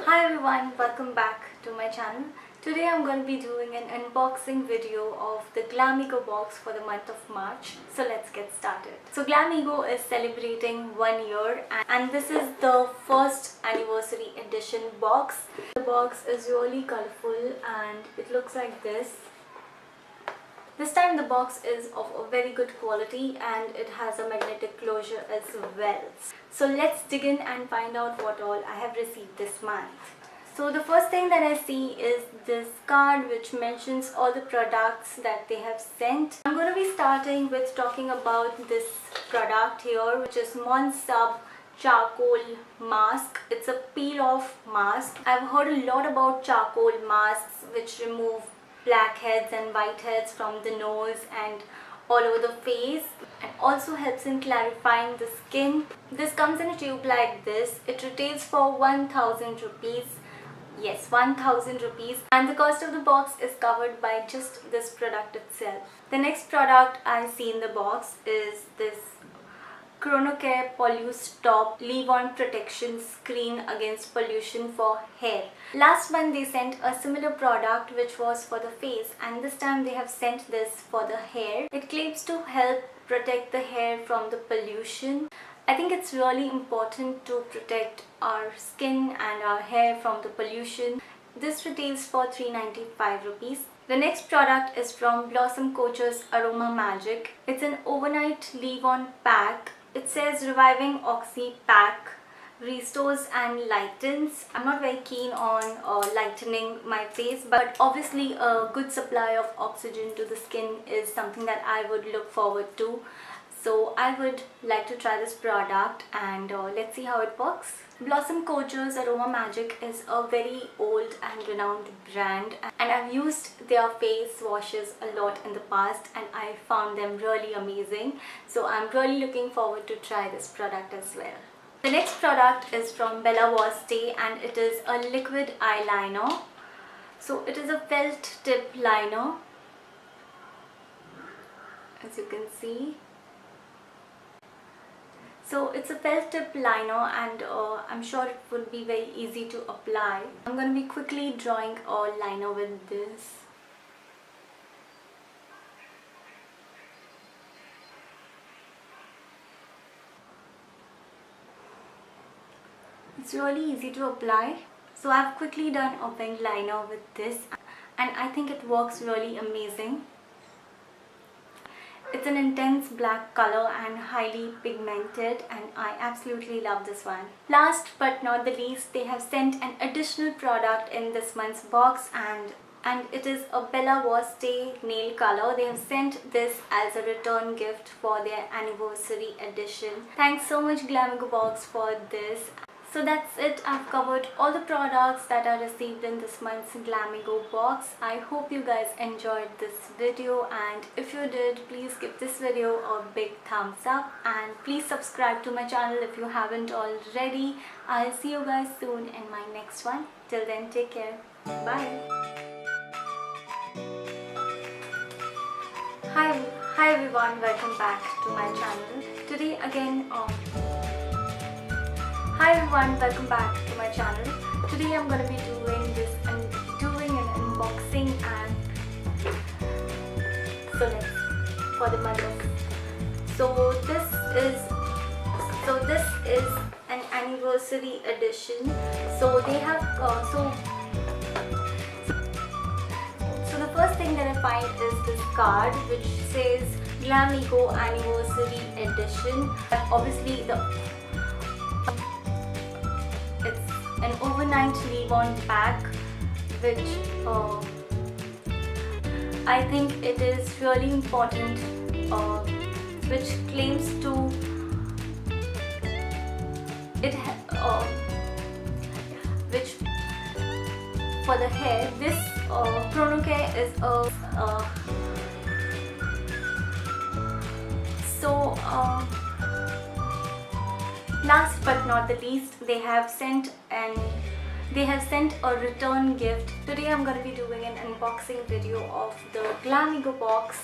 Hi everyone, welcome back to my channel. Today I'm going to be doing an unboxing video of the Glamego box for the month of March. So let's get started. So Glamego is celebrating 1 year and this is the first anniversary edition box. The box is really colorful and it looks like this. This time the box is of a very good quality and it has a magnetic closure as well. So let's dig in and find out what all I have received this month. So the first thing that I see is this card which mentions all the products that they have sent. I'm going to be starting with talking about this product here, which is Sub charcoal mask. It's a peel off mask. I've heard a lot about charcoal masks which remove blackheads and whiteheads from the nose and all over the face, and also helps in clarifying the skin. This comes in a tube like this. It retails for 1000 rupees. Yes, 1000 rupees, and the cost of the box is covered by just this product itself. The next product I see in the box is this Chronocare Pollustop Leave-On Protection Screen Against Pollution for Hair. Last month they sent a similar product which was for the face, and this time they have sent this for the hair. It claims to help protect the hair from the pollution. I think it's really important to protect our skin and our hair from the pollution. This retails for 395 rupees. The next product is from Blossom Coach's Aroma Magic. It's an overnight leave-on pack. It says reviving oxy pack, restores and lightens. I'm not very keen on lightening my face, but obviously a good supply of oxygen to the skin is something that I would look forward to. So I would like to try this product and let's see how it works. Blossom Coach's Aroma Magic is a very old and renowned brand, and I've used their face washes a lot in the past and I found them really amazing. So I'm really looking forward to try this product as well. The next product is from Bella Voste and it is a liquid eyeliner. So it is a felt tip liner, as you can see. So it's a felt tip liner and I'm sure it would be very easy to apply. I'm going to be quickly drawing a liner with this. It's really easy to apply. So I've quickly done a wing liner with this and I think it works really amazing. It's an intense black color and highly pigmented, and I absolutely love this one. Last but not the least, they have sent an additional product in this month's box and it is a Bella Voste nail color. They have sent this as a return gift for their anniversary edition. Thanks so much Glamego box for this. So that's it. I've covered all the products that I received in this month's Glamego box. I hope you guys enjoyed this video, and if you did, please give this video a big thumbs up and please subscribe to my channel if you haven't already. I'll see you guys soon in my next one. Till then, take care. Bye. Hi everyone, welcome back to my channel. Today again Hi everyone, welcome back to my channel. Today I'm going to be doing an unboxing and so let's for the month of. So this is an anniversary edition. So they have so the first thing that I find is this card which says Glamego Anniversary Edition. Obviously it's an overnight leave-on pack which I think it is really important, which claims to which for the hair. This Chronocare is last but not the least, they have sent a return gift. Today I'm going to be doing an unboxing video of the Glamego box.